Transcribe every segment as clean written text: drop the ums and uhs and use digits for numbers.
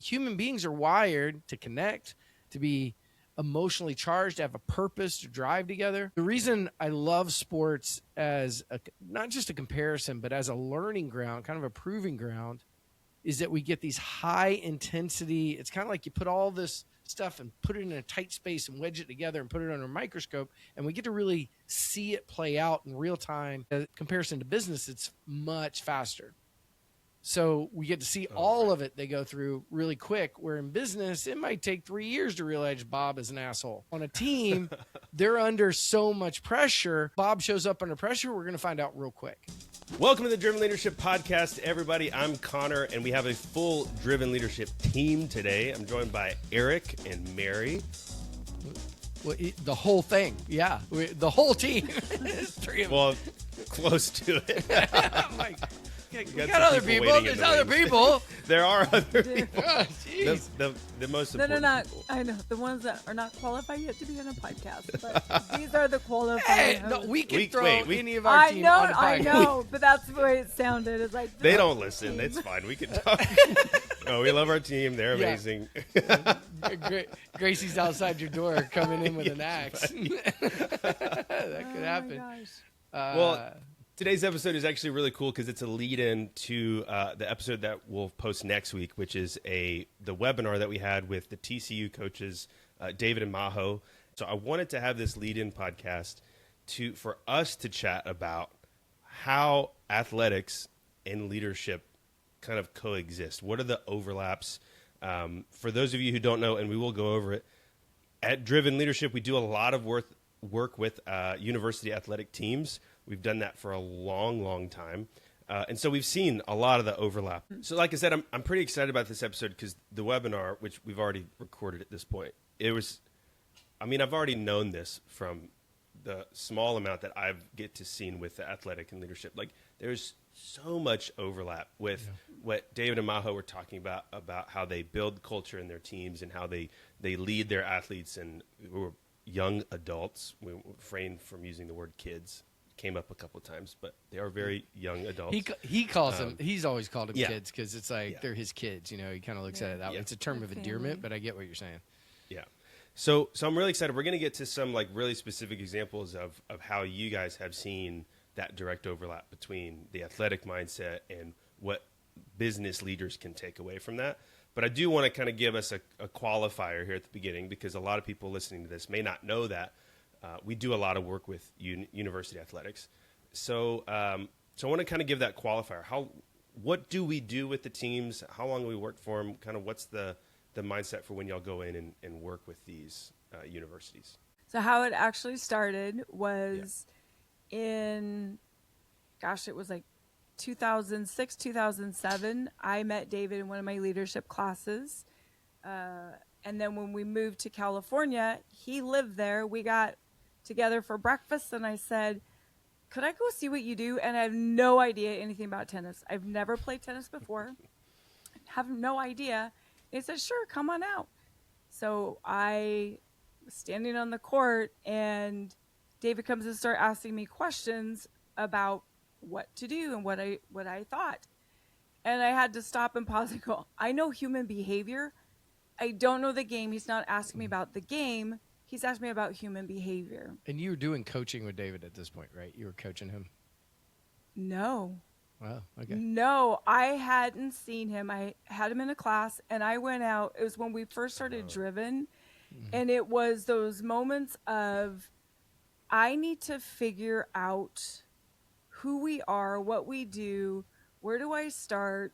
human beings are wired to connect, to be emotionally charged, to have a purpose, to drive together. The reason I love sports as not just a comparison, but as a learning ground, kind of a proving ground, is that we get these high intensity. It's kind of like you put all this stuff and put it in a tight space and wedge it together and put it under a microscope, and we get to really see it play out in real time. In comparison to business, it's much faster. So we get to see all of it they go through really quick, where in business, it might take 3 years to realize Bob is an asshole. On a team, they're under so much pressure. Bob shows up under pressure. We're going to find out real quick. Welcome to the Driven Leadership Podcast, everybody. I'm Connor, and we have a full Driven Leadership team today. I'm joined by Eric and Mary. Well, the whole thing, yeah. The whole team. Three of them. Well, close to it. Like, we got other people. There's other people. There are other people. Oh, the most No, important. not. I know the ones that are not qualified yet to be on a podcast, but these are the qualified. Hey, no, we can throw any of our I team know, on a podcast. I know, but that's the way it sounded. It's like They don't listen. It's fine. We can talk. No, we love our team. They're amazing. Gracie's outside your door coming in with an axe. That could happen. Oh my gosh. Well, today's episode is actually really cool because it's a lead-in to the episode that we'll post next week, which is the webinar that we had with the TCU coaches, David and Maho. So I wanted to have this lead-in podcast for us to chat about how athletics and leadership kind of coexist. What are the overlaps? For those of you who don't know, and we will go over it, at Driven Leadership, we do a lot of work with university athletic teams. We've done that for a long, long time. And so we've seen a lot of the overlap. So like I said, I'm pretty excited about this episode because the webinar, which we've already recorded at this point, I've already known this from the small amount that I get to see with the athletic and leadership. Like there's so much overlap with what David and Maho were talking about how they build culture in their teams and how they lead their athletes and young adults. We refrain from using the word kids. Came up a couple of times, but they are very young adults. He calls them. He's always called them kids because it's like they're his kids. You know, he kind of looks at it that way. It's a term of endearment, but I get what you're saying. Yeah. So I'm really excited. We're going to get to some like really specific examples of how you guys have seen that direct overlap between the athletic mindset and what business leaders can take away from that. But I do want to kind of give us a qualifier here at the beginning because a lot of people listening to this may not know that. We do a lot of work with university athletics. So I want to kind of give that qualifier. What do we do with the teams? How long do we work for them? Kind of what's the mindset for when y'all go in and work with these universities? So how it actually started was it was like 2006, 2007. I met David in one of my leadership classes. And then when we moved to California, he lived there. We got together for breakfast, and I said, could I go see what you do? And I have no idea anything about tennis. I've never played tennis before. Have no idea. And he said, sure, come on out. So I was standing on the court, and David comes and starts asking me questions about what to do and what I thought. And I had to stop and pause and go, I know human behavior. I don't know the game. He's not asking me about the game. He's asking me about human behavior. And you were doing coaching with David at this point, right? You were coaching him? No. Wow, okay. No, I hadn't seen him. I had him in a class, and I went out. It was when we first started Driven, and it was those moments of, I need to figure out who we are, what we do, where do I start?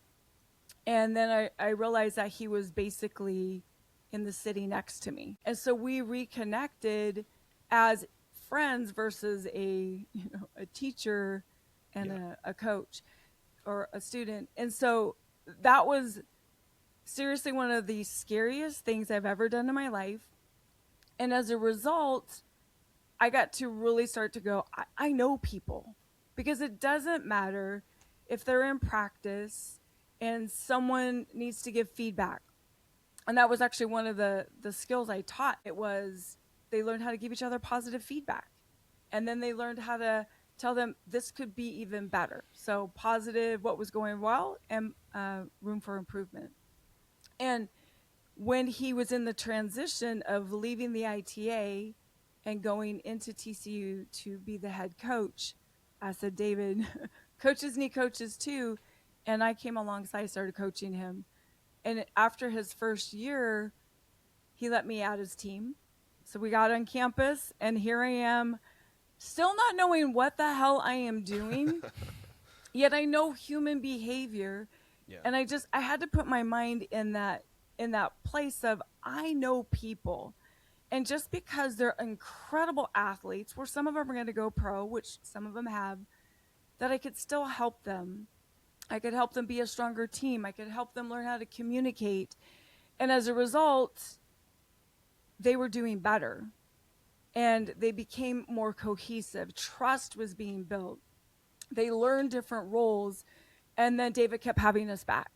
And then I realized that he was basically in the city next to me. And so we reconnected as friends versus a teacher and a coach or a student. And so that was seriously one of the scariest things I've ever done in my life. And as a result, I got to really start to go, I know people, because it doesn't matter if they're in practice and someone needs to give feedback. And that was actually one of the skills I taught. It was they learned how to give each other positive feedback. And then they learned how to tell them this could be even better. So positive, what was going well, and room for improvement. And when he was in the transition of leaving the ITA and going into TCU to be the head coach, I said, David, coaches need coaches too. And I came alongside, started coaching him. And after his first year, he let me add his team. So we got on campus, and here I am, still not knowing what the hell I am doing. Yet I know human behavior. Yeah. And I had to put my mind in that place of, I know people. And just because they're incredible athletes, where some of them are going to go pro, which some of them have, that I could still help them. I could help them be a stronger team. I could help them learn how to communicate. And as a result, they were doing better. And they became more cohesive. Trust was being built. They learned different roles. And then David kept having us back.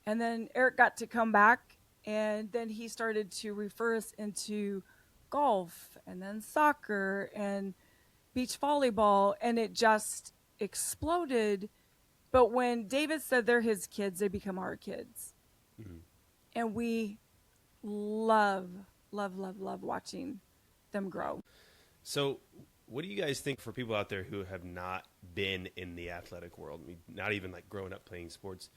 And then Eric got to come back. And then he started to refer us into golf and then soccer and beach volleyball. And it just exploded. But when David said they're his kids, they become our kids. Mm-hmm. And we love watching them grow. So what do you guys think for people out there who have not been in the athletic world, not even like growing up playing sports?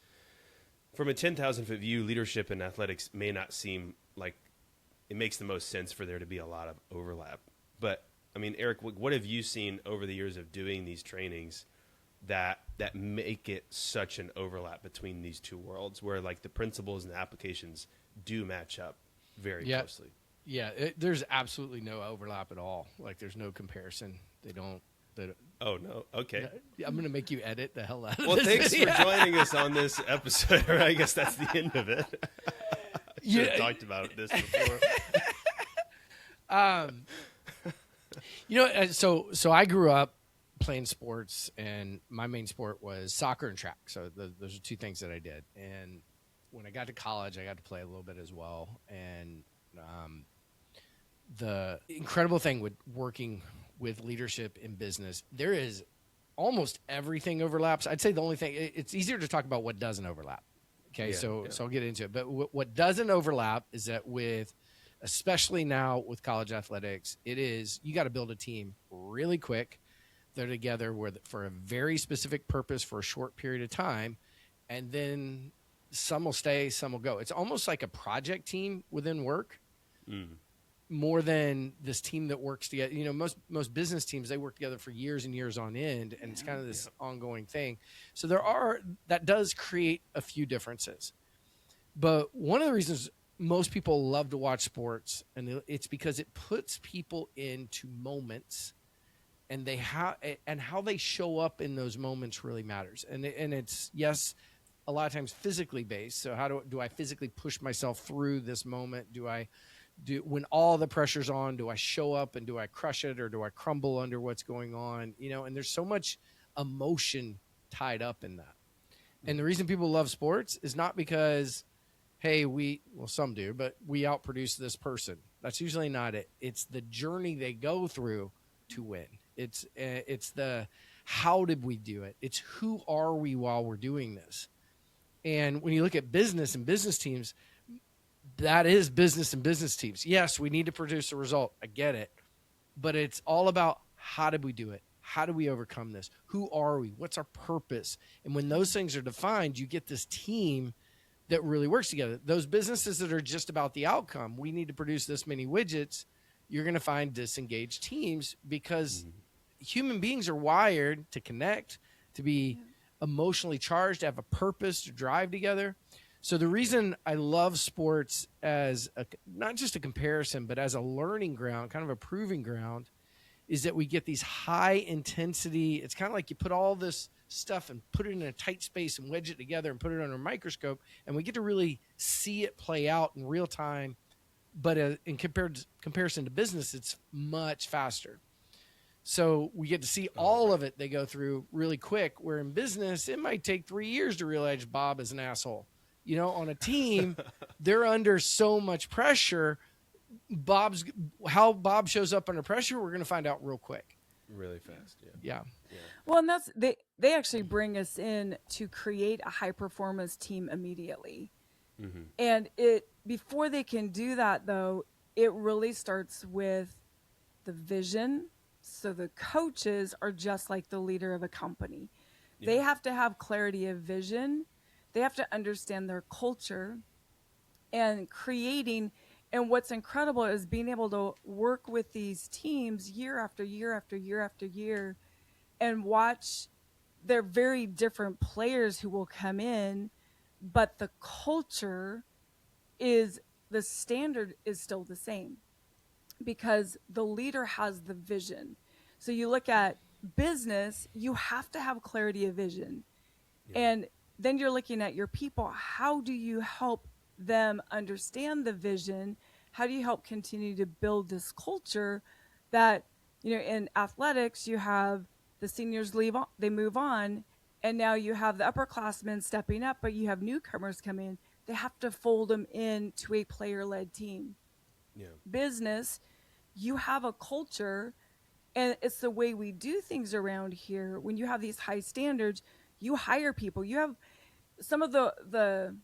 From a 10,000-foot view, leadership in athletics may not seem like it makes the most sense for there to be a lot of overlap. But, I mean, Eric, what have you seen over the years of doing these trainings that make it such an overlap between these two worlds where, like, the principles and the applications do match up very closely? Yeah, there's absolutely no overlap at all. Like, there's no comparison. They don't. Oh, no. Okay. I'm going to make you edit the hell out of well, this thanks video. for joining us on this episode. I guess that's the end of it. Should have talked about this before. So I grew up playing sports, and my main sport was soccer and track. So those are two things that I did. And when I got to college, I got to play a little bit as well. And the incredible thing with working with leadership in business, there is almost everything overlaps. I'd say the only thing, it's easier to talk about what doesn't overlap. Okay, so I'll get into it. But what doesn't overlap is that especially now with college athletics, it is, you got to build a team really quick. They're together for a very specific purpose for a short period of time. And then some will stay, some will go. It's almost like a project team within work. More than this team that works together. You know, most business teams, they work together for years and years on end, and it's kind of this ongoing thing. So that does create a few differences. But one of the reasons most people love to watch sports, and it's because it puts people into moments, and how they show up in those moments really matters. And it's, yes, a lot of times physically based. So how do I physically push myself through this moment? When all the pressure's on, do I show up and do I crush it, or do I crumble under what's going on? You know, and there's so much emotion tied up in that. And the reason people love sports is not because, hey, some do, but we outproduce this person. That's usually not it. It's the journey they go through to win. It's the how did we do it? It's who are we while we're doing this? And when you look at business and business teams, that is business and business teams. Yes, we need to produce a result. I get it. But it's all about how did we do it? How do we overcome this? Who are we? What's our purpose? And when those things are defined, you get this team that really works together. Those businesses that are just about the outcome, we need to produce this many widgets, you're going to find disengaged teams because human beings are wired to connect, to be emotionally charged, to have a purpose, to drive together. So the reason I love sports as not just a comparison, but as a learning ground, kind of a proving ground, is that we get these high intensity. It's kind of like you put all this stuff and put it in a tight space and wedge it together and put it under a microscope, and we get to really see it play out in real time. But in comparison to business, it's much faster. So we get to see all of it they go through really quick, where in business, it might take 3 years to realize Bob is an asshole. You know, on a team, they're under so much pressure. How Bob shows up under pressure, we're going to find out real quick. Really fast, yeah. Well, and that's they actually bring us in to create a high performance team immediately, and before they can do that, though, it really starts with the vision. So the coaches are just like the leader of a company. They have to have clarity of vision. They have to understand their culture and creating. And what's incredible is being able to work with these teams year after year after year after year and watch. They're very different players who will come in, but the culture is, the standard is still the same because the leader has the vision. So you look at business, you have to have clarity of vision. And then you're looking at your people. How do you help them understand the vision? How do you help continue to build this culture that, in athletics, you have the seniors leave on, they move on, and now you have the upperclassmen stepping up, but you have newcomers come in. They have to fold them into a player-led team. Business, you have a culture, and it's the way we do things around here. When you have these high standards, you hire people. You have some of the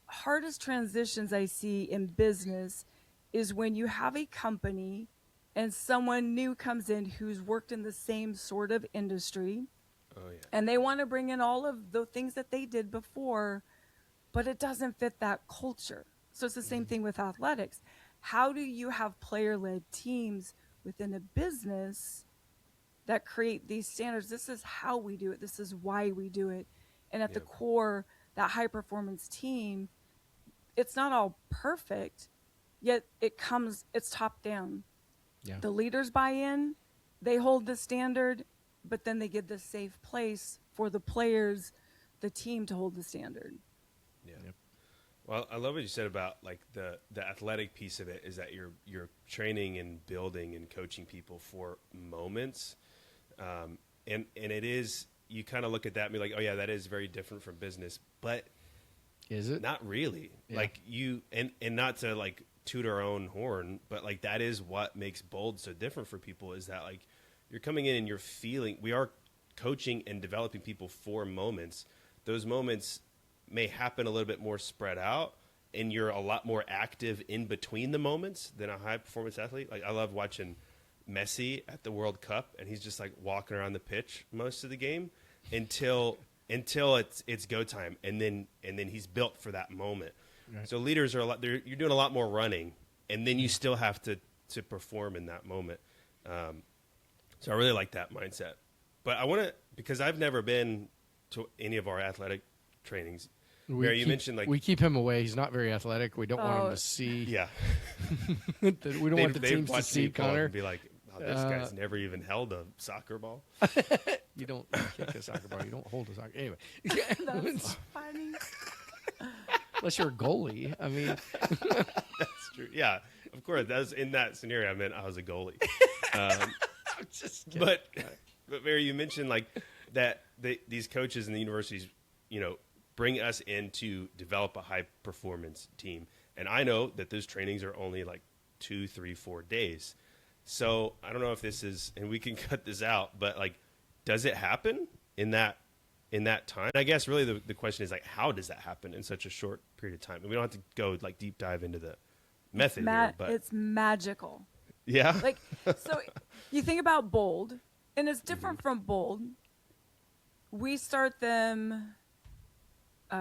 hardest transitions I see in business is when you have a company and someone new comes in who's worked in the same sort of industry. And they want to bring in all of the things that they did before, but it doesn't fit that culture. So it's the same thing with athletics. How do you have player-led teams within a business that create these standards? This is how we do it. This is why we do it. And at the core, that high-performance team, it's not all perfect, yet it's top down. The leaders buy in, they hold the standard, but then they give the safe place for the players, the team to hold the standard. Well, I love what you said about like the athletic piece of it is that you're training and building and coaching people for moments, and it is, you kind of look at that and be like, oh yeah, that is very different from business, but is it? Not really. Like and not to like toot our own horn, but like that is what makes Bold so different for people, is that like you're coming in and you're feeling, we are coaching and developing people for moments. Those moments may happen a little bit more spread out, and you're a lot more active in between the moments than a high performance athlete. Like I love watching Messi at the World Cup, and he's just like walking around the pitch most of the game until it's go time, and then he's built for that moment. Right. So leaders are you're doing a lot more running, and then you still have to perform in that moment. So I really like that mindset. But I want to, because I've never been to any of our athletic trainings. Mary, you mentioned like we keep him away. He's not very athletic. We don't want him to see. Yeah, we don't want the teams to see Connor and be like, oh, this guy's never even held a soccer ball. You don't kick a soccer ball. You don't hold a soccer. Anyway, That's funny. Unless you're a goalie. I mean, that's true. Yeah, of course. That's in that scenario. I meant I was a goalie. I'm just kidding. But Mary, you mentioned like that these coaches in the universities, bring us in to develop a high performance team. And I know that those trainings are only like 2, 3, 4 days. So I don't know if this is, and we can cut this out, but like, does it happen in that time? I guess really the question is like, how does that happen in such a short period of time? And we don't have to go like deep dive into the method here, but it's magical. Yeah. Like, so you think about Bold, and it's different from Bold. We start them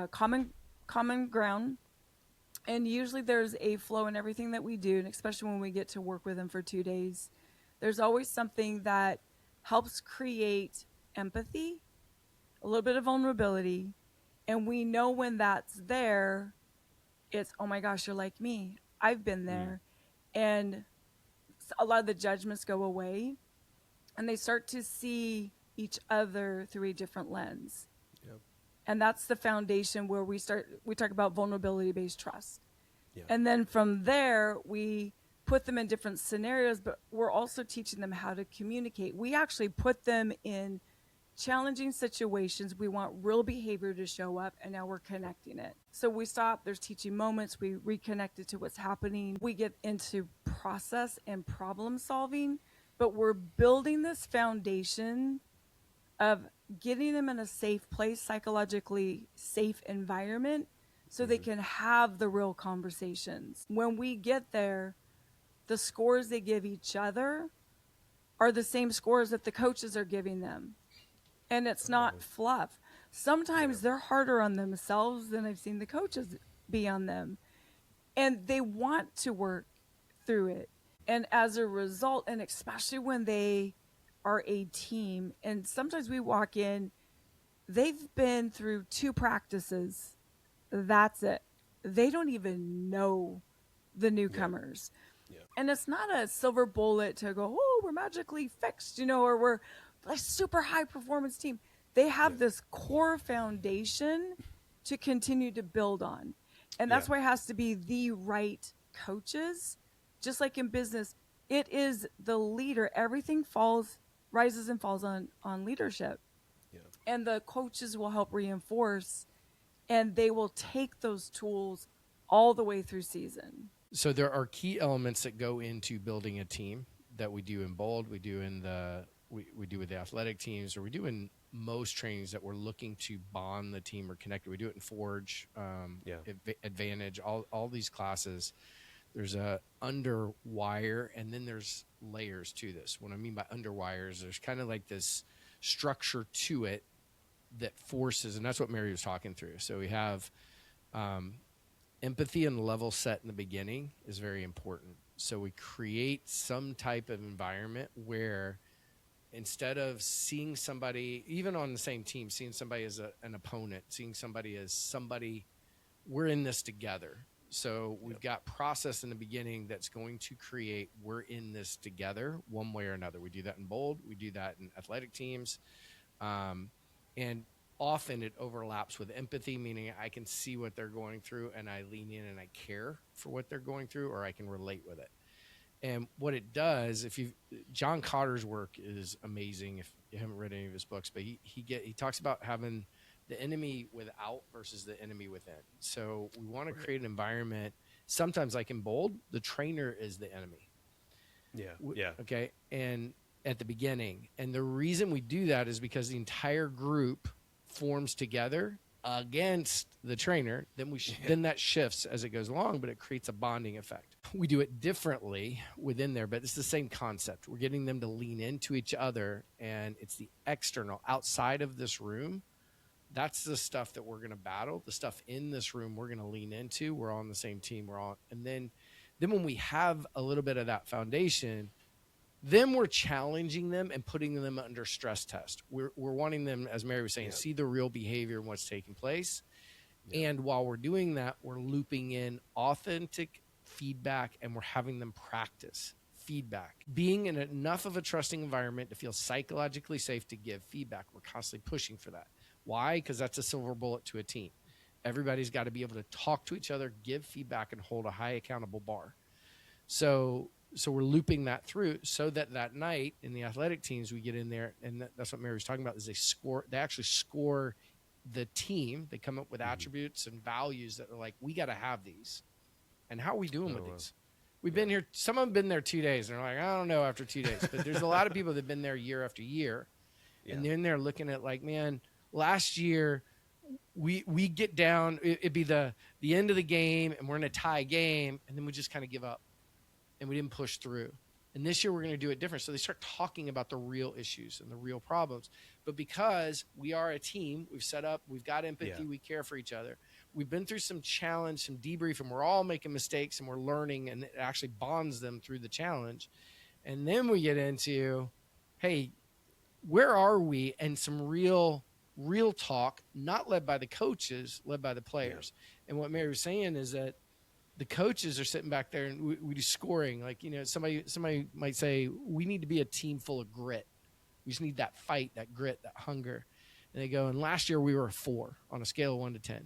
common ground, and usually there's a flow in everything that we do, and especially when we get to work with them for 2 days, there's always something that helps create empathy, a little bit of vulnerability, and we know when that's there, it's, oh my gosh, you're like me. I've been there. And a lot of the judgments go away, and they start to see each other through a different lens. Yep. And that's the foundation where we talk about vulnerability-based trust. Yeah. And then from there, we put them in different scenarios, but we're also teaching them how to communicate. We actually put them in challenging situations. We want real behavior to show up, and now we're connecting it. So we stop, there's teaching moments, we reconnect it to what's happening. We get into process and problem solving, but we're building this foundation of getting them in a safe place, psychologically safe environment, so they can have the real conversations. When we get there, the scores they give each other are the same scores that the coaches are giving them. And it's not fluff. Sometimes they're harder on themselves than I've seen the coaches be on them. And they want to work through it. And as a result, and especially when they are a team, and sometimes we walk in, they've been through 2 practices. That's it. They don't even know the newcomers. Yeah. And it's not a silver bullet to go, oh, we're magically fixed, or we're a super high performance team. They have this core foundation to continue to build on. And that's why it has to be the right coaches. Just like in business, it is the leader. Everything rises and falls on leadership. Yeah. And the coaches will help reinforce, and they will take those tools all the way through season. So there are key elements that go into building a team that we do in Bold, we do in we do with the athletic teams, or we do in most trainings that we're looking to bond the team or connect it. We do it in Forge, Advantage, all these classes. There's a underwire, and then there's layers to this. What I mean by underwires, there's kind of like this structure to it that forces, and that's what Mary was talking through. So we have empathy and level set in the beginning is very important. So we create some type of environment where instead of seeing somebody, even on the same team, seeing somebody as an opponent, seeing somebody as somebody, we're in this together. So we've got process in the beginning that's going to create, we're in this together one way or another. We do that in Bold. We do that in athletic teams. And often it overlaps with empathy, meaning I can see what they're going through and I lean in and I care for what they're going through, or I can relate with it. And what it does, John Cotter's work is amazing. If you haven't read any of his books, but he talks about having the enemy without versus the enemy within. So we want to create an environment. Sometimes, like in Bold, the trainer is the enemy. Yeah. Okay. And at the beginning, and the reason we do that is because the entire group forms together against the trainer. Then that shifts as it goes along, but it creates a bonding effect. We do it differently within there, but it's the same concept. We're getting them to lean into each other, and it's the external outside of this room. That's the stuff that we're going to battle. The stuff in this room we're going to lean into. We're on the same team. And then when we have a little bit of that foundation, then we're challenging them and putting them under stress test. We're wanting them, as Mary was saying, see the real behavior and what's taking place. Yeah. And while we're doing that, we're looping in authentic feedback, and we're having them practice feedback. Being in enough of a trusting environment to feel psychologically safe to give feedback. We're constantly pushing for that. Why? Because that's a silver bullet to a team. Everybody's got to be able to talk to each other, give feedback, and hold a high accountable bar. So we're looping that through so that night in the athletic teams, we get in there, and that's what Mary was talking about, is they actually score the team. They come up with attributes and values that are like, we got to have these. And how are we doing with these? We've been here. Some of them have been there 2 days, and they're like, I don't know after 2 days. But there's a lot of people that have been there year after year. Yeah. And then they're looking at like, man, last year we get down. It'd be the end of the game, and we're in a tie game, and then we just kind of give up. And we didn't push through. And this year we're going to do it different. So they start talking about the real issues and the real problems. But because we are a team, we've set up, we've got empathy, we care for each other. We've been through some challenge, some debrief, and we're all making mistakes, and we're learning, and it actually bonds them through the challenge. And then we get into, hey, where are we? And some real talk, not led by the coaches, led by the players. Yeah. And what Mary was saying is that the coaches are sitting back there, and we do scoring. Like, somebody might say, we need to be a team full of grit. We just need that fight, that grit, that hunger. And they go, and last year we were a 4 on a scale of 1 to 10.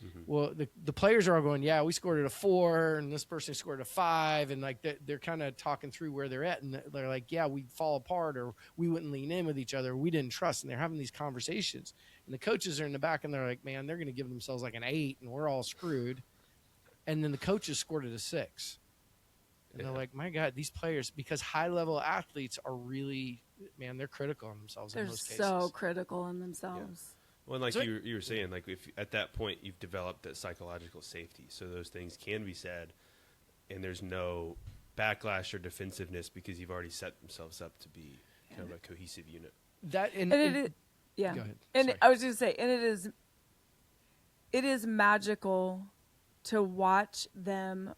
Mm-hmm. Well, the players are all going, yeah, we scored at a 4, and this person scored a 5. And like they're kind of talking through where they're at. And they're like, yeah, we'd fall apart, or we wouldn't lean in with each other. Or we didn't trust. And they're having these conversations. And the coaches are in the back, and they're like, man, they're going to give themselves like an 8, and we're all screwed. And then the coaches scored at a 6. And they're like, my God, these players, because high-level athletes are really, man, they're critical on themselves in most cases. They're so critical on themselves. Well, and like So- you were saying, like if at that point you've developed that psychological safety, so those things can be said, and there's no backlash or defensiveness because you've already set themselves up to be kind of a cohesive unit. That And it is, yeah. Go ahead. And Sorry. I was just say, and it is magical to watch them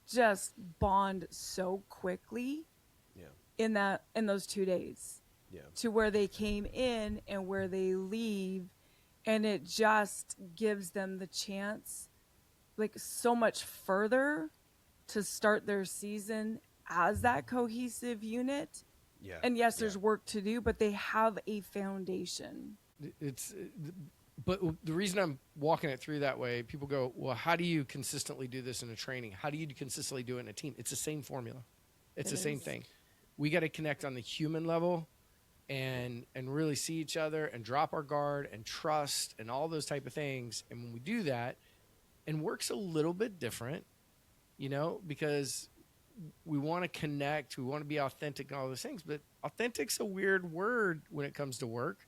just bond so quickly Yeah. in those 2 days Yeah. to where they came in and where they leave, and it just gives them the chance like so much further to start their season as that cohesive unit. Yeah. And yes, there's Yeah. work to do, but they have a foundation. It's but the reason I'm walking it through that way, people go, well, how do you consistently do this in a training? How do you consistently do it in a team? It's the same formula. It's It the same is. thing. We got to connect on the human level and really see each other and drop our guard and trust and all those type of things. And when we do that, and work's a little bit different, because we want to connect, we want to be authentic and all those things, but authentic's a weird word when it comes to work,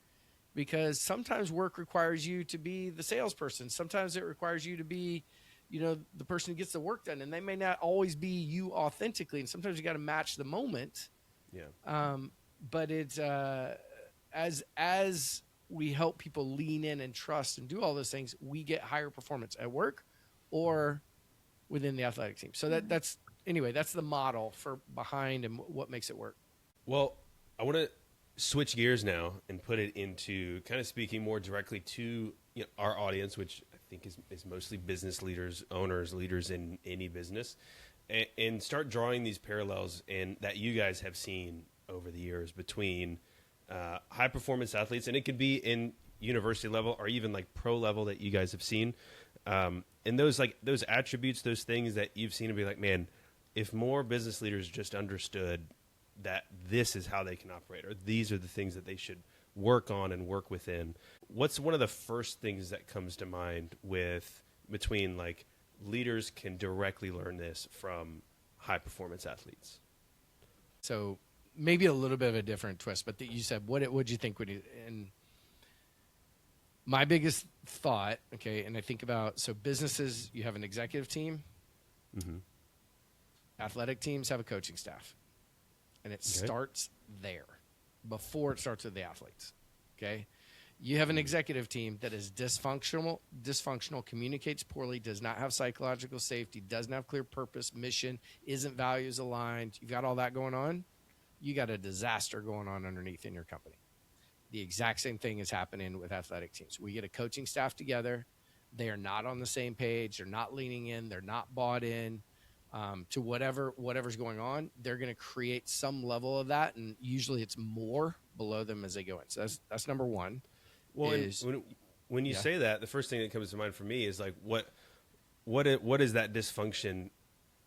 because sometimes work requires you to be the salesperson. Sometimes it requires you to be, the person who gets the work done, and they may not always be you authentically. And sometimes you got to match the moment. Yeah. But it's as we help people lean in and trust and do all those things, we get higher performance at work or within the athletic team. So that's the model for behind and what makes it work. Well, I want to switch gears now and put it into kind of speaking more directly to our audience, which I think is mostly business leaders, owners, leaders in any business, and start drawing these parallels and that you guys have seen over the years between high performance athletes, and it could be in university level or even like pro level that you guys have seen, and those attributes, those things that you've seen, and be like, man, if more business leaders just understood that this is how they can operate, or these are the things that they should work on and work within. What's one of the first things that comes to mind between like leaders can directly learn this from high performance athletes? So maybe a little bit of a different twist, but you said, what'd you think and my biggest thought, okay, and I think about, so businesses, you have an executive team, Mm-hmm. athletic teams have a coaching staff, and it starts there before it starts with the athletes, okay? You have an executive team that is dysfunctional, communicates poorly, does not have psychological safety, doesn't have clear purpose, mission, isn't values aligned. You've got all that going on. You got a disaster going on underneath in your company. The exact same thing is happening with athletic teams. We get a coaching staff together. They are not on the same page. They're not leaning in. They're not bought in to whatever's going on. They're going to create some level of that, and usually it's more below them as they go in. So that's number one. Well, when you say that, the first thing that comes to mind for me is like, what is that dysfunction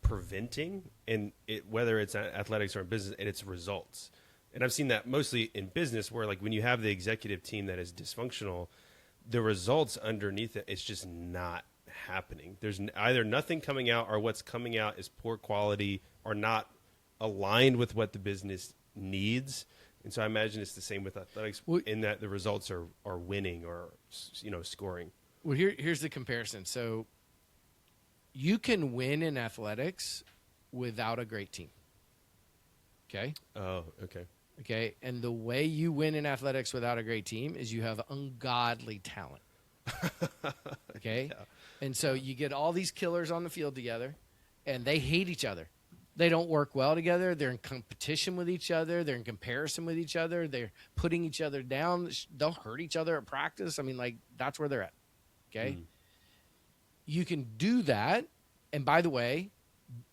preventing, and whether it's athletics or in business, and its results. And I've seen that mostly in business, where like when you have the executive team that is dysfunctional, the results underneath it, it's just not happening. There's either nothing coming out, or what's coming out is poor quality or not aligned with what the business needs. And so I imagine it's the same with athletics, in that the results are winning or scoring. Well, here's the comparison. So you can win in athletics without a great team. Okay? Oh, okay. Okay. And the way you win in athletics without a great team is you have ungodly talent. Okay? Yeah. And so you get all these killers on the field together, and they hate each other. They don't work well together. They're in competition with each other. They're in comparison with each other. They're putting each other down. They'll hurt each other at practice. I mean, like, that's where they're at. Okay? You can do that. And by the way,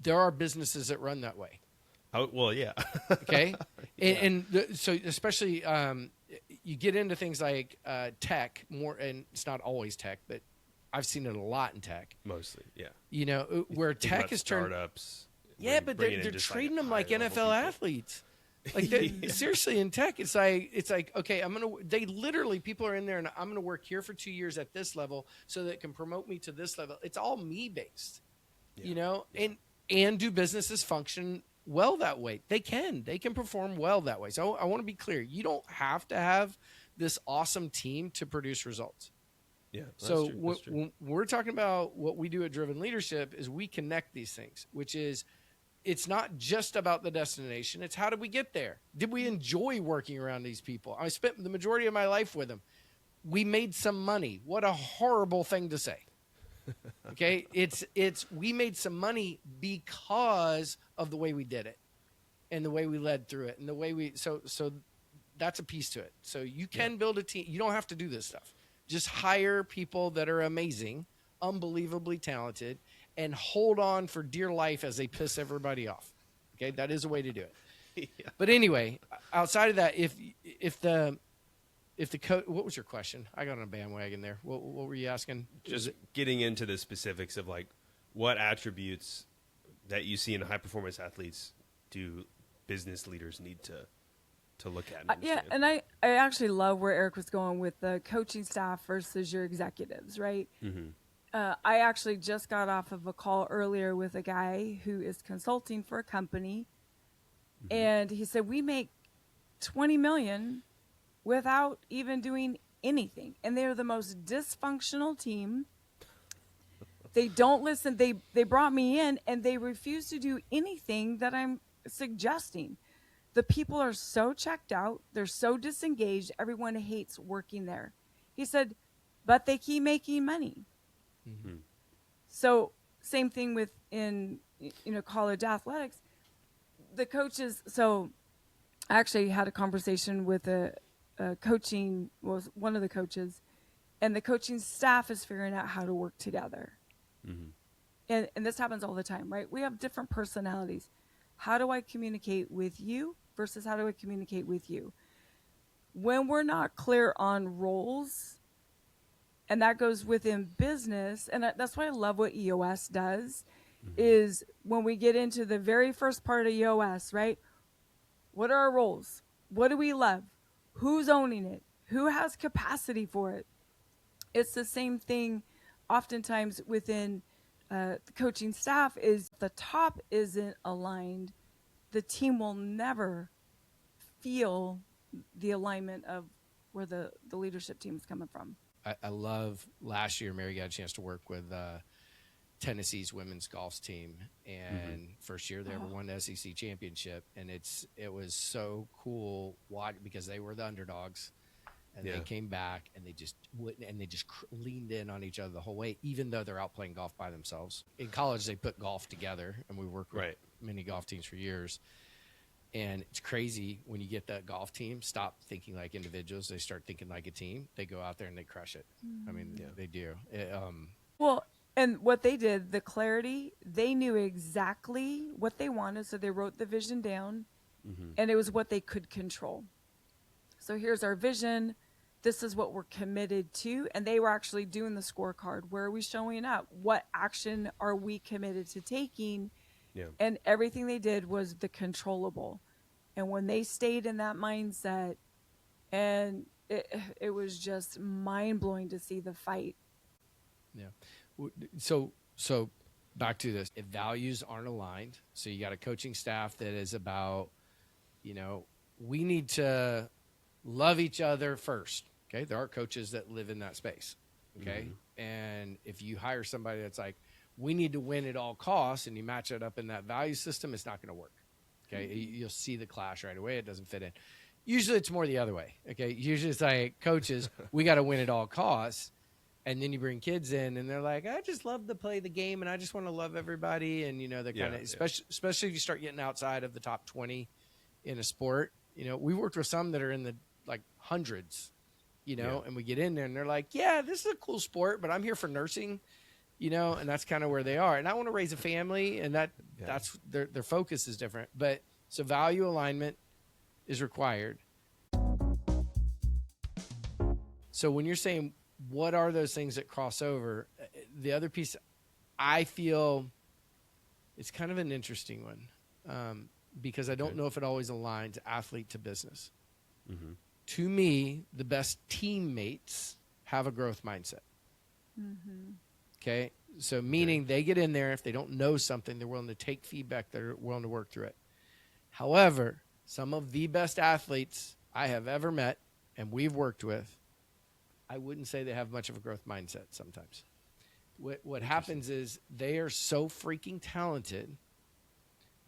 there are businesses that run that way. Oh, well, yeah. Okay? So especially you get into things like tech more, and it's not always tech, but I've seen it a lot in tech. Mostly, yeah. Where tech is turned. Startups. Yeah, but they're treating them like NFL athletes. Like seriously, in tech, it's like okay, they literally, people are in there, and I'm gonna work here for 2 years at this level so that it can promote me to this level. It's all me based, and do businesses function well that way? They can perform well that way. So I want to be clear. You don't have to have this awesome team to produce results. Yeah. So when we're talking about what we do at Driven Leadership is we connect these things, which is it's not just about the destination. It's how did we get there? Did we enjoy working around these people? I spent the majority of my life with them. We made some money. What a horrible thing to say. Okay. We made some money because of the way we did it and the way we led through it and the way so that's a piece to it. So you can build a team. You don't have to do this stuff. Just hire people that are amazing, unbelievably talented, and hold on for dear life as they piss everybody off. Okay, that is a way to do it. Yeah. But anyway, outside of that, if the coach, what was your question? I got on a bandwagon there. What were you asking? Just getting into the specifics of like what attributes that you see in high performance athletes do business leaders need to look at. And I actually love where Eric was going with the coaching staff versus your executives, right? Mm-hmm. I actually just got off of a call earlier with a guy who is consulting for a company, and he said we make $20 million without even doing anything, and they're the most dysfunctional team. They don't listen. They brought me in, and they refuse to do anything that I'm suggesting. The people are so checked out. They're so disengaged. Everyone hates working there. He said, but they keep making money. Mm-hmm. So same thing with in college athletics. The coaches. So I actually had a conversation with one of the coaches, and the coaching staff is figuring out how to work together. Mm-hmm. And this happens all the time, right? We have different personalities. How do I communicate with you versus how do I communicate with you? When we're not clear on roles, and that goes within business, and that's why I love what EOS does, is when we get into the very first part of EOS, right? What are our roles? What do we love? Who's owning it? Who has capacity for it? It's the same thing oftentimes within the coaching staff is the top isn't aligned. The team will never feel the alignment of where the leadership team is coming from. I love last year, Mary got a chance to work with Tennessee's women's golf team, and first year they ever won the SEC championship, and it was so cool because they were the underdogs, and they came back and they just wouldn't, and they just leaned in on each other the whole way, even though they're out playing golf by themselves. In college, they put golf together, and we worked with many golf teams for years. And it's crazy when you get that golf team stop thinking like individuals. They start thinking like a team. They go out there and they crush it. I mean, they do. Well, and what they did, the clarity, they knew exactly what they wanted. So they wrote the vision down, and it was what they could control. So here's our vision. This is what we're committed to. And they were actually doing the scorecard. Where are we showing up? What action are we committed to taking? Yeah. And everything they did was the controllable. And when they stayed in that mindset, and it was just mind-blowing to see the fight. Yeah. So back to this. If values aren't aligned, so you got a coaching staff that is about, we need to love each other first. Okay. There are coaches that live in that space. Okay. And if you hire somebody that's like, we need to win at all costs, and you match it up in that value system, it's not going to work. Okay. You'll see the clash right away. It doesn't fit in. Usually it's more the other way. Okay. Usually it's like, coaches, we got to win at all costs. And then you bring kids in and they're like, I just love to play the game and I just want to love everybody. And, they're kind of, especially if you start getting outside of the top 20 in a sport, we worked with some that are in the like hundreds, and we get in there and they're like, yeah, this is a cool sport, but I'm here for nursing. And that's kind of where they are. And I want to raise a family, and that's their focus is different. But so value alignment is required. So when you're saying what are those things that cross over, the other piece, I feel it's kind of an interesting one because I don't know if it always aligns athlete to business. Mm-hmm. To me, the best teammates have a growth mindset. Mm-hmm. Okay, so meaning they get in there. If they don't know something, they're willing to take feedback. They're willing to work through it. However, some of the best athletes I have ever met and we've worked with, I wouldn't say they have much of a growth mindset sometimes. What happens is they are so freaking talented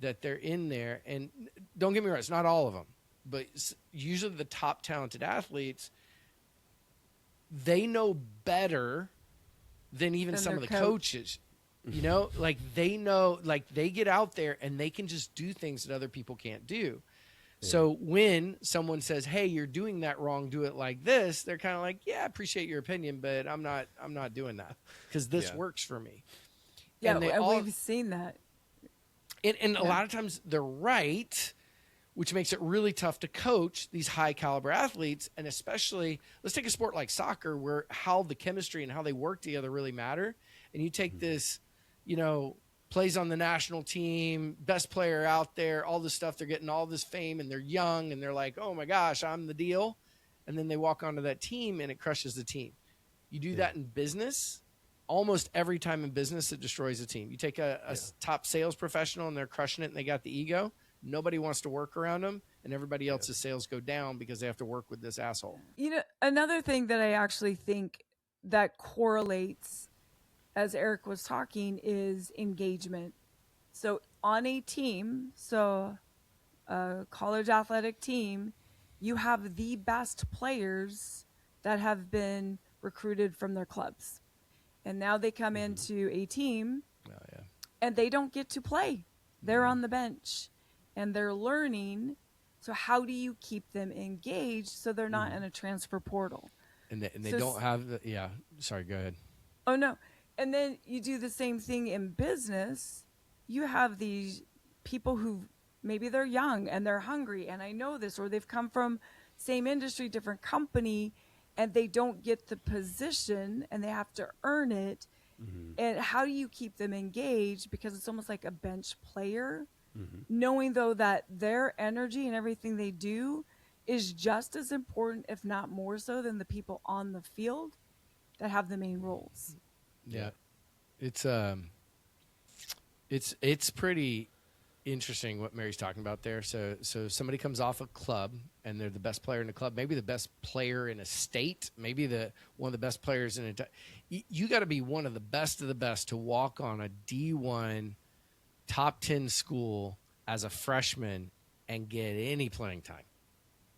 that they're in there. And don't get me wrong, it's not all of them, but usually the top talented athletes, they know better than even some of the coaches. You know, like they know, like they get out there and they can just do things that other people can't do. Yeah. So when someone says, "Hey, you're doing that wrong, do it like this," they're kind of like, "Yeah, I appreciate your opinion, but I'm not doing that because this works for me." Yeah, and we've seen that. And a lot of times they're right, which makes it really tough to coach these high caliber athletes. And especially, let's take a sport like soccer where how the chemistry and how they work together really matter. And you take this, you know, plays on the national team, best player out there, all this stuff, they're getting all this fame and they're young and they're like, oh my gosh, I'm the deal. And then they walk onto that team and it crushes the team. You do that in business, almost every time in business, it destroys a team. You take a top sales professional and they're crushing it and they got the ego. Nobody wants to work around them, and everybody else's sales go down because they have to work with this asshole. You know, another thing that I actually think that correlates, as Eric was talking, is engagement. So on a team, so a college athletic team, you have the best players that have been recruited from their clubs. And now they come into a team and they don't get to play. They're on the bench and they're learning. So how do you keep them engaged so they're not in a transfer portal? And they don't have the, sorry, go ahead. Oh, no. And then you do the same thing in business. You have these people who maybe they're young and they're hungry, and I know this, or they've come from same industry, different company, and they don't get the position and they have to earn it. And how do you keep them engaged? Because it's almost like a bench player, knowing though that their energy and everything they do is just as important, if not more so, than the people on the field that have the main roles. Yeah. It's pretty interesting what Mary's talking about there. So somebody comes off a club and they're the best player in the club, maybe the best player in a state, maybe one of the best players in a you got to be one of the best to walk on a D1 top 10 school as a freshman and get any playing time.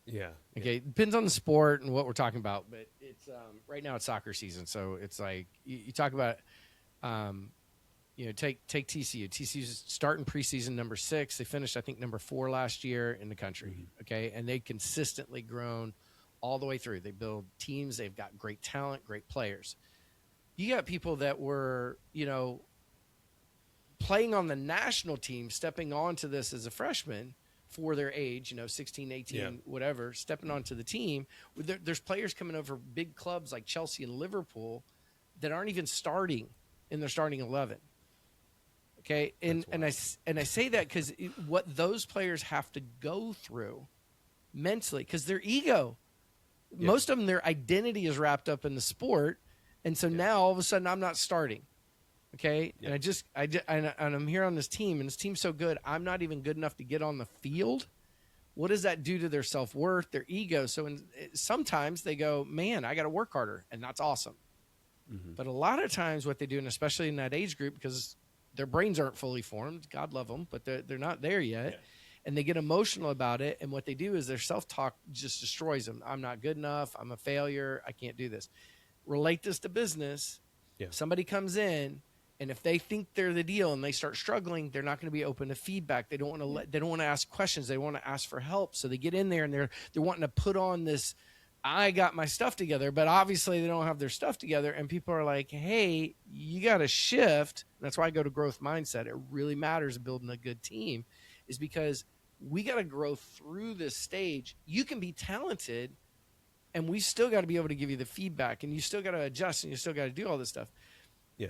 Yeah. Okay. Depends on the sport and what we're talking about, but it's right now it's soccer season. So it's like you talk about, take TCU. TCU's starting preseason number 6. They finished, I think, number 4 last year in the country. Okay. And they consistently grown all the way through. They build teams. They've got great talent, great players. You got people that were, playing on the national team, stepping onto this as a freshman for their age, 16, 18, whatever, stepping onto the team. There's players coming over big clubs like Chelsea and Liverpool that aren't even starting in their starting 11. Okay. And I say that because what those players have to go through mentally, because their ego, most of them, their identity is wrapped up in the sport. And so now all of a sudden I'm not starting. Okay. And and I'm here on this team and this team's so good. I'm not even good enough to get on the field. What does that do to their self-worth, their ego? So sometimes they go, man, I got to work harder. And that's awesome. But a lot of times what they do, and especially in that age group, because their brains aren't fully formed, God love them, but they're not there yet. And they get emotional about it. And what they do is their self-talk just destroys them. I'm not good enough. I'm a failure. I can't do this. Relate this to business. Somebody comes in, and if they think they're the deal and they start struggling, they're not going to be open to feedback. They don't want to they don't want to ask questions. They want to ask for help. So they get in there and they're wanting to put on this, I got my stuff together, but obviously they don't have their stuff together. And people are like, hey, you got to shift. That's why I go to growth mindset. It really matters in building a good team, is because we got to grow through this stage. You can be talented, and we still got to be able to give you the feedback, and you still got to adjust, and you still got to do all this stuff. Yeah.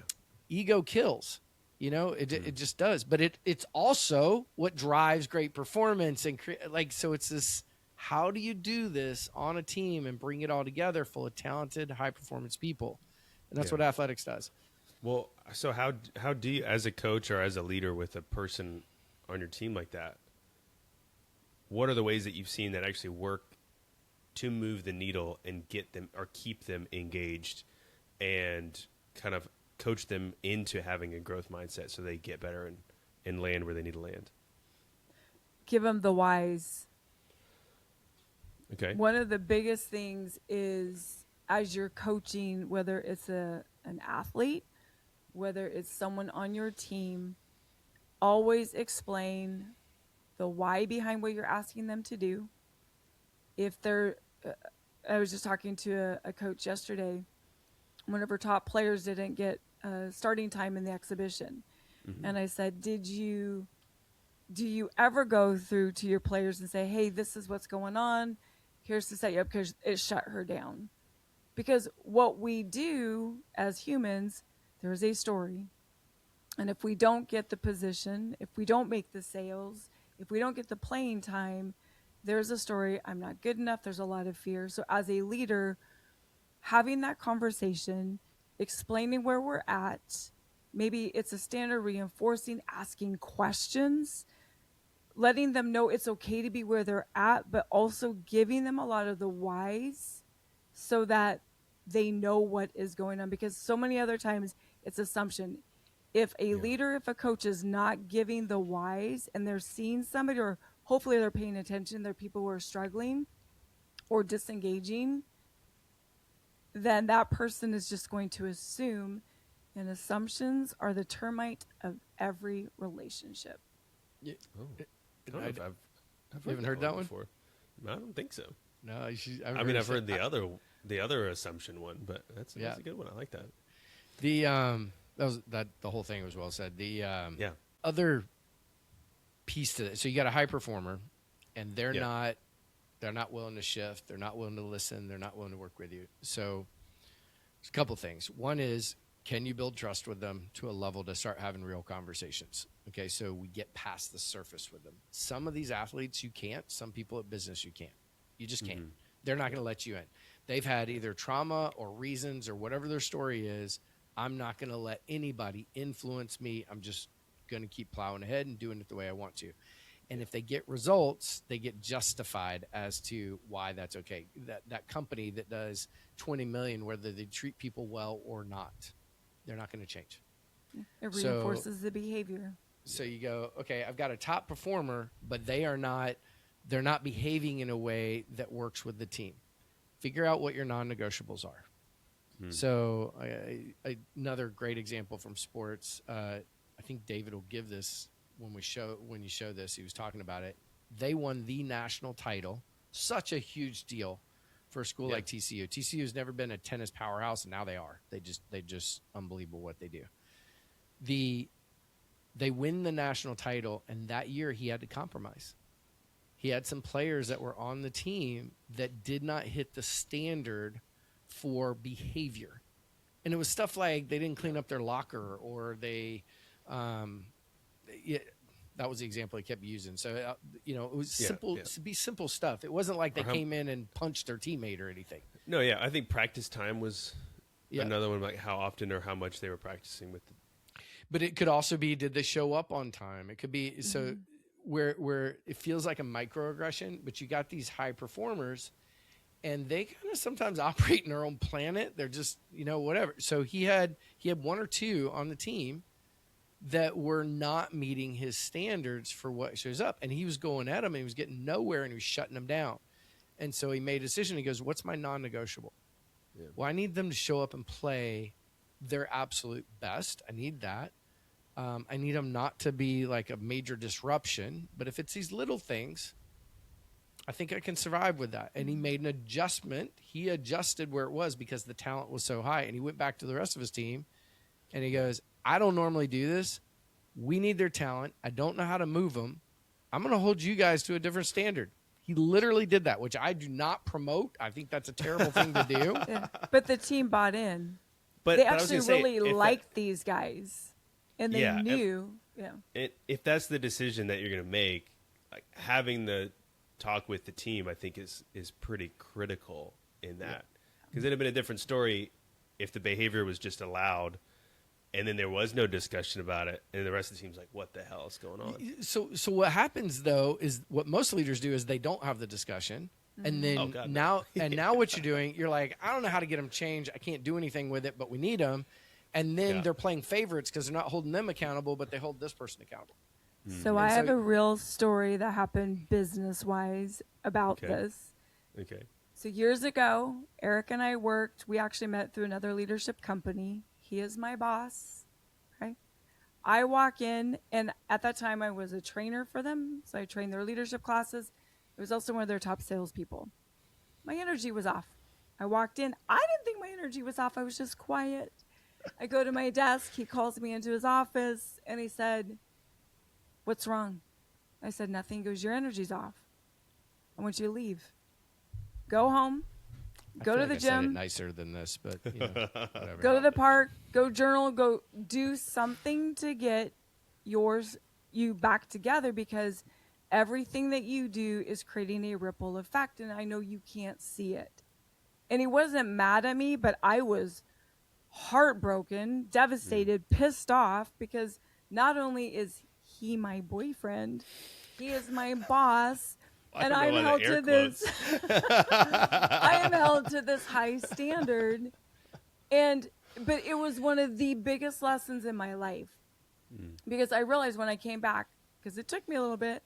Ego kills, it just does. But it's also what drives great performance and so it's this, how do you do this on a team and bring it all together full of talented, high performance people? And that's what athletics does. Well, so how do you, as a coach or as a leader with a person on your team like that, what are the ways that you've seen that actually work to move the needle and get them or keep them engaged and kind of coach them into having a growth mindset so they get better and land where they need to land? Give them the whys. Okay. One of the biggest things is as you're coaching, whether it's an athlete, whether it's someone on your team, always explain the why behind what you're asking them to do. If they're, I was just talking to a coach yesterday. One of her top players didn't get starting time in the exhibition. And I said, do you ever go through to your players and say, hey, this is what's going on. Here's to set you up, because it shut her down. Because what we do as humans, there is a story. And if we don't get the position, if we don't make the sales, if we don't get the playing time, there's a story. I'm not good enough. There's a lot of fear. So as a leader, having that conversation, explaining where we're at, maybe it's a standard reinforcing, asking questions, letting them know it's okay to be where they're at, but also giving them a lot of the whys so that they know what is going on. Because so many other times it's assumption. If a leader, if a coach is not giving the whys and they're seeing somebody, or hopefully they're paying attention, they're people who are struggling or disengaging, then that person is just going to assume, and assumptions are the termite of every relationship. Yeah. Oh. I don't know if I've You haven't heard that one before. I don't think so. No, you should, I've heard the other assumption one, but that's a good one. I like that. The whole thing was well said. The other piece to it. So you got a high performer, and they're not willing to shift. They're not willing to listen. They're not willing to work with you. So there's a couple things. One is, can you build trust with them to a level to start having real conversations? Okay, so we get past the surface with them. Some of these athletes you can't. Some people at business you can't. You just can't. They're not going to let you in. They've had either trauma or reasons or whatever their story is. I'm not going to let anybody influence me. I'm just going to keep plowing ahead and doing it the way I want to. And if they get results, they get justified as to why that's okay. That company that does 20 million, whether they treat people well or not, they're not going to change. It reinforces the behavior. So you go, okay, I've got a top performer, but they're not behaving in a way that works with the team. Figure out what your non-negotiables are. So another great example from sports, I think David will give this when you show this. He was talking about it. They won the national title, such a huge deal for a school like TCU. TCU has never been a tennis powerhouse, and now they are. They just unbelievable what they do. They win the national title, and that year he had to compromise. He had some players that were on the team that did not hit the standard for behavior. And it was stuff like they didn't clean up their locker, or they that was the example he kept using. So, it was simple stuff. It wasn't like they came in and punched their teammate or anything. No, yeah. I think practice time was another one, like how often or how much they were practicing with But it could also be, did they show up on time? It could be so where it feels like a microaggression, but you got these high performers, and they kind of sometimes operate in their own planet. They're just, whatever. So he had one or two on the team that were not meeting his standards for what shows up. And he was going at them, and he was getting nowhere, and he was shutting them down. And so he made a decision. He goes, what's my non-negotiable? Yeah. Well, I need them to show up and play their absolute best. I need that. I need them not to be like a major disruption. But if it's these little things, I think I can survive with that. And he made an adjustment. He adjusted where it was because the talent was so high. And he went back to the rest of his team, and he goes, I don't normally do this. We need their talent. I don't know how to move them. I'm going to hold you guys to a different standard. He literally did that, which I do not promote. I think that's a terrible thing to do. Yeah. But the team bought in. They actually really liked these guys, and they knew. If that's the decision that you're going to make, like having the talk with the team, I think is pretty critical in that, because it'd have been a different story if the behavior was just allowed, and then there was no discussion about it, and the rest of the team's like, "What the hell is going on?" So what happens though is what most leaders do is they don't have the discussion, And then Oh, God, no. now what you're doing, you're like, I don't know how to get them changed. I can't do anything with it, but we need them. And then they're playing favorites because they're not holding them accountable, but they hold this person accountable. So I have a real story that happened business-wise about this. Okay. So years ago, Eric and I worked. We actually met through another leadership company. He is my boss. Okay. I walk in, and at that time, I was a trainer for them. So I trained their leadership classes. I was also one of their top salespeople. My energy was off. I walked in. I didn't think my energy was off. I was just quiet. I go to my desk. He calls me into his office, and he said, "What's wrong?" I said, "Nothing." He goes, "Your energy's off. I want you to leave. Go home. Go to the I said it gym. nicer than this, but whatever. Go to the park. Go journal. Go do something to get you back together, because everything that you do is creating a ripple effect, and I know you can't see it." And he wasn't mad at me, but I was heartbroken, devastated, pissed off, because not only is he my boyfriend, he is my boss, and I'm held to this I am held to this high standard. But it was one of the biggest lessons in my life, because I realized when I came back, because it took me a little bit,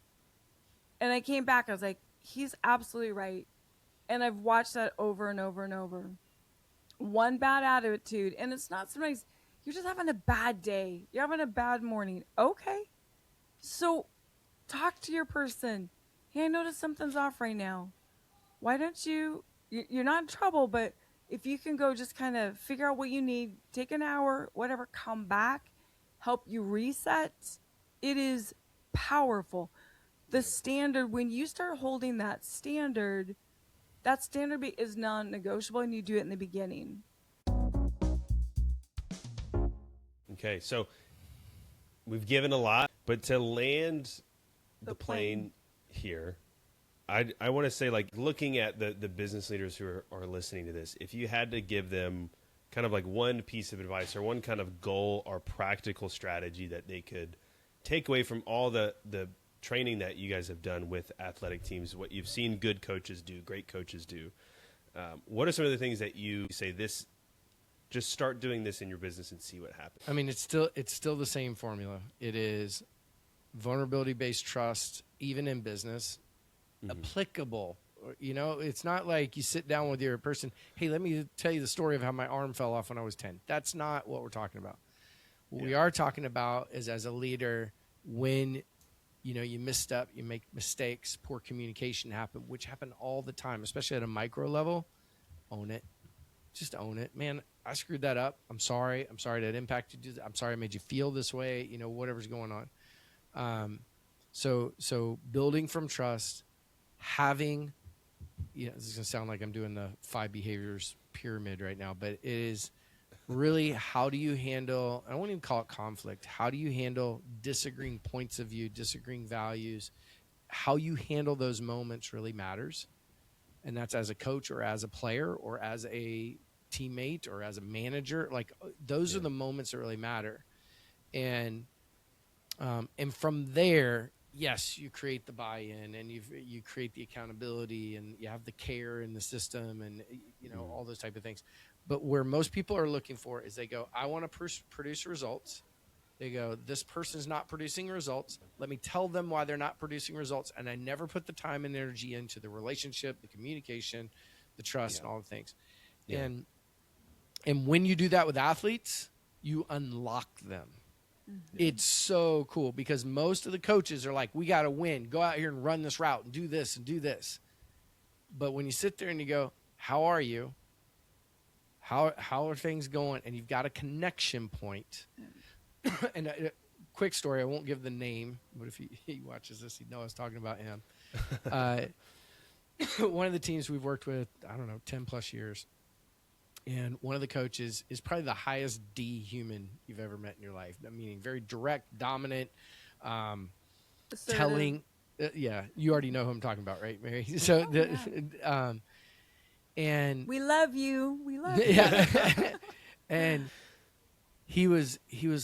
and I came back, I was like, he's absolutely right. And I've watched that over and over and over. One bad attitude, and it's not sometimes you're just having a bad day. You're having a bad morning. Okay. So talk to your person. Hey, I noticed something's off right now. Why don't you're not in trouble, but if you can go just kind of figure out what you need, take an hour, whatever, come back, help you reset. It is powerful. The standard, when you start holding that standard is non-negotiable, and you do it in the beginning. Okay, so we've given a lot, but to land the plane here, I want to say, like, looking at the business leaders who are listening to this, if you had to give them kind of like one piece of advice or one kind of goal or practical strategy that they could take away from all the training that you guys have done with athletic teams, what you've seen good coaches do, great coaches do, what are some of the things that you say, this, just start doing this in your business and see what happens? I mean, it's still the same formula. It is vulnerability-based trust, even in business, applicable. You know, it's not like you sit down with your person, hey, let me tell you the story of how my arm fell off when I was 10. That's not what we're talking about. What we are talking about is, as a leader, when you misstep, you make mistakes, poor communication happen, which happen all the time, especially at a micro level. Own it. Just own it. Man, I screwed that up. I'm sorry. I'm sorry that impacted you. I'm sorry I made you feel this way, whatever's going on. So building from trust, having, this is going to sound like I'm doing the 5 behaviors pyramid right now, but it is really, how do you handle, I won't even call it conflict, how do you handle disagreeing points of view, disagreeing values? How you handle those moments really matters. And that's as a coach or as a player or as a teammate or as a manager. Like, those are the moments that really matter. And from there, yes, you create the buy-in, and you create the accountability, and you have the care in the system, and all those type of things. But where most people are looking for is, they go, I want to produce results. They go, this person's not producing results. Let me tell them why they're not producing results. And I never put the time and energy into the relationship, the communication, the trust, and all the things. Yeah. And when you do that with athletes, you unlock them. It's so cool, because most of the coaches are like, we got to win. Go out here and run this route and do this and do this. But when you sit there and you go, how are you? How are things going? And you've got a connection point. And a quick story, I won't give the name, but if he watches this, he'd know I was talking about him. One of the teams we've worked with, 10 plus years. And one of the coaches is probably the highest D human you've ever met in your life. Meaning very direct, dominant, telling. You already know who I'm talking about, right, Mary? So, and we love you. We love you. Yeah. And he was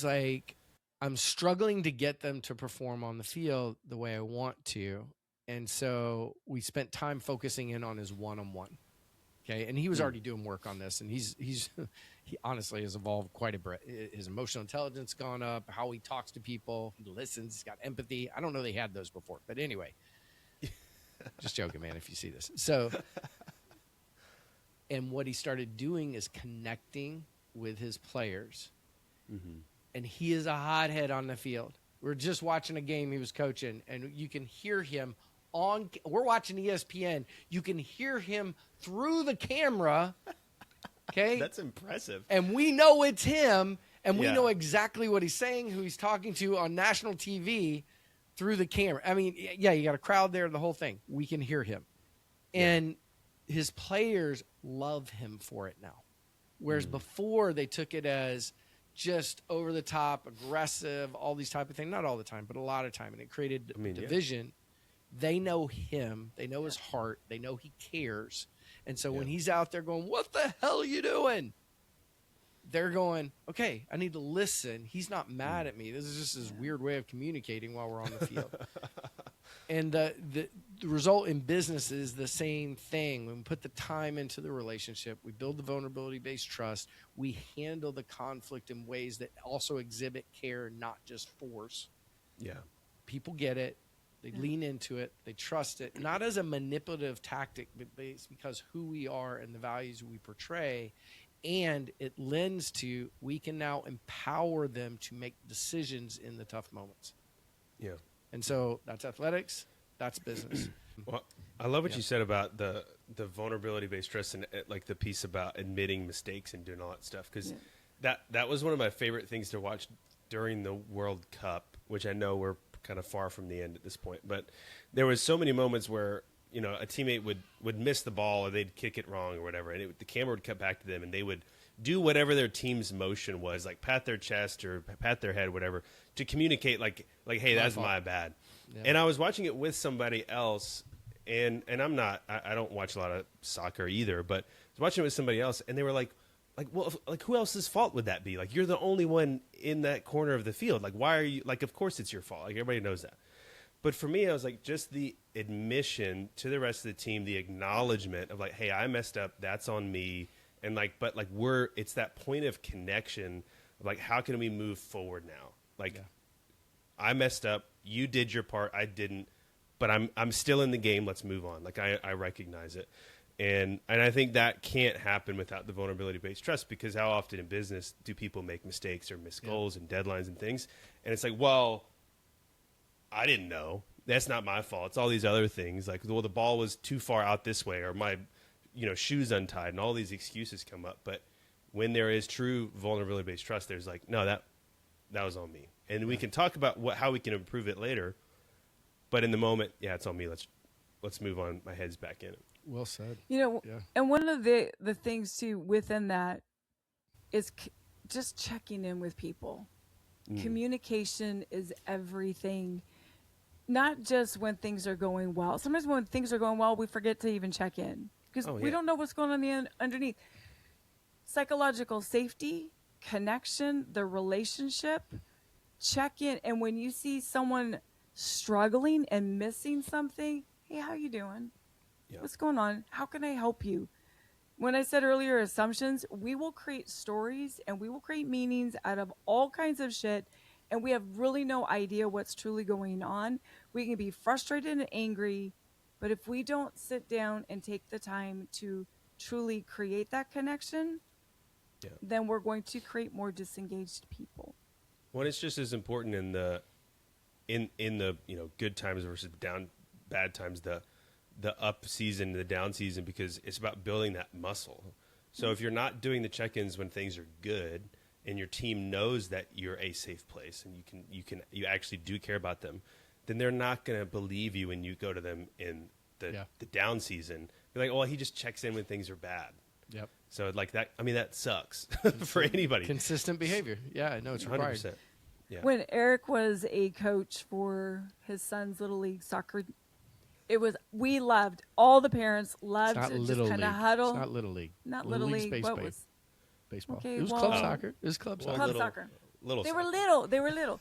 like, I'm struggling to get them to perform on the field the way I want to. And so we spent time focusing in on his one-on-one. Okay. And he was already doing work on this, and he honestly has evolved quite a bit. His emotional intelligence gone up, how he talks to people, he listens, he's got empathy. I don't know they had those before, but anyway, just joking, man, if you see this. So, and what he started doing is connecting with his players. Mm-hmm. And he is a hothead on the field. We're just watching a game he was coaching, and you can hear him we're watching ESPN. You can hear him through the camera. Okay. That's impressive. And we know it's him, and we know exactly what he's saying, who he's talking to on national TV through the camera. I mean, yeah, you got a crowd there, the whole thing. We can hear him. And his players love him for it now. Whereas before they took it as just over the top, aggressive, all these type of things. Not all the time, but a lot of time. And it created division. They know him. They know his heart. They know he cares. And so when he's out there going, what the hell are you doing? They're going, okay, I need to listen. He's not mad at me. This is just his weird way of communicating while we're on the field. And the result in business is the same thing. When we put the time into the relationship, we build the vulnerability-based trust, we handle the conflict in ways that also exhibit care, not just force. Yeah. People get it. They lean into it. They trust it, not as a manipulative tactic, but it's because who we are and the values we portray. And it lends to, we can now empower them to make decisions in the tough moments. Yeah. And so that's athletics. That's business. Well, I love what you said about the vulnerability-based trust and like the piece about admitting mistakes and doing all that stuff. Because that was one of my favorite things to watch during the World Cup, which I know we're kind of far from the end at this point. But there was so many moments where, you know, a teammate would miss the ball or they'd kick it wrong or whatever. And the camera would cut back to them and they would do whatever their team's motion was, like pat their chest or pat their head, whatever, to communicate like, hey, that's my bad. Yeah. And I was watching it with somebody else, and I don't watch a lot of soccer either, but I was watching it with somebody else, and they were like, well, like who else's fault would that be? Like, you're the only one in that corner of the field. Like, why are you, like, of course it's your fault. Like, everybody knows that. But for me, I was like, just the admission to the rest of the team, the acknowledgement of like, hey, I messed up. That's on me. And like, but like it's that point of connection of like, how can we move forward now? Like, I messed up. You did your part. I didn't, but I'm still in the game. Let's move on. Like, I recognize it. And I think that can't happen without the vulnerability-based trust, because how often in business do people make mistakes or miss goals and deadlines and things? And it's like, well, I didn't know. That's not my fault. It's all these other things. Like, well, the ball was too far out this way, or my, shoes untied, and all these excuses come up. But when there is true vulnerability-based trust, there's like, no, that was on me. And we can talk about how we can improve it later. But in the moment, it's on me. Let's move on. My head's back in it. Well said. And one of the things too within that is just checking in with people. Communication is everything. Not just when things are going well. Sometimes when things are going well, we forget to even check in because we don't know what's going on underneath. Psychological safety, connection, the relationship, check in. And when you see someone struggling and missing something, hey, how you doing? Yeah. What's going on? How can I help you? When I said earlier assumptions, we will create stories and we will create meanings out of all kinds of shit, and we have really no idea what's truly going on. We can be frustrated and angry, but if we don't sit down and take the time to truly create that connection, then we're going to create more disengaged people. Well, it's just as important in the good times versus bad times, the up season, the down season, because it's about building that muscle. So if you're not doing the check-ins when things are good and your team knows that you're a safe place and you actually do care about them, then they're not going to believe you when you go to them in the down season. You're like, oh, well, he just checks in when things are bad. Yep. So like that, I mean, that sucks for anybody. Consistent behavior. Yeah, I know it's required. 100%. Yeah. When Eric was a coach for his son's little league soccer, we loved, all the parents loved to just kind of huddle. It's not little league. Not little league. What was baseball? Okay, it was club soccer. It was club soccer. Soccer. Little. They were little. They were little.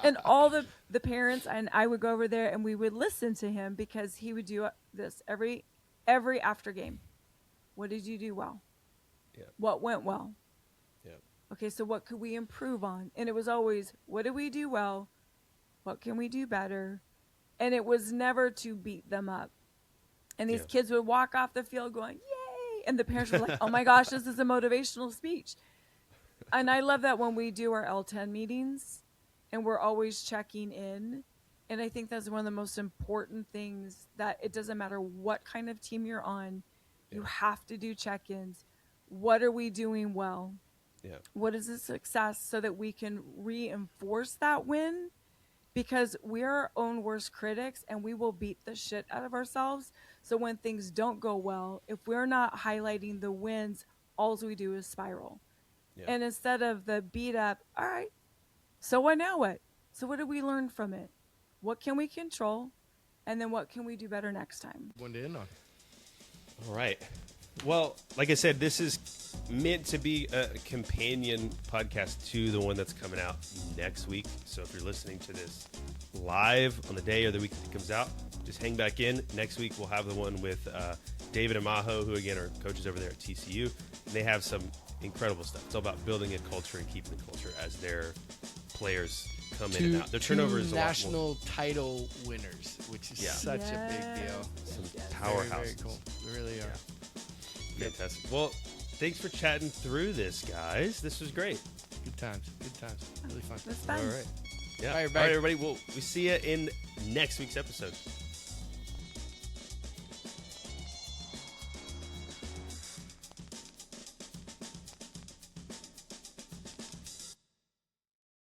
And all the parents and I would go over there and we would listen to him because he would do this every after game. What did you do well? Yeah. What went well? Yeah. Okay, so what could we improve on? And it was always, what did we do well? What can we do better? And it was never to beat them up. And these kids would walk off the field going, yay! And the parents were like, oh my gosh, this is a motivational speech. And I love that when we do our L10 meetings and we're always checking in. And I think that's one of the most important things, that it doesn't matter what kind of team you're on, you have to do check-ins. What are we doing well? Yeah. What is a success, so that we can reinforce that win? Because we're our own worst critics and we will beat the shit out of ourselves. So when things don't go well, if we're not highlighting the wins, all we do is spiral. Yeah. And instead of the beat up, all right, so what now what? So what did we learn from it? What can we control? And then what can we do better next time? One to end on. All right. Well, like I said, this is meant to be a companion podcast to the one that's coming out next week. So if you're listening to this live on the day or the week that it comes out, just hang back in. Next week, we'll have the one with David and Maho, who, again, are coaches over there at TCU. And they have some incredible stuff. It's all about building a culture and keeping the culture as their players come in and out. Their turnover is a lot more. National title winners, which is such a big deal. Some Very, powerhouses. very cool. They really are. Fantastic. Well, thanks for chatting through this, guys. This was great. Good times. Good times. Really fun. That's fun. All right. Yeah. Bye, All everybody. right, everybody. We'll see you in next week's episode.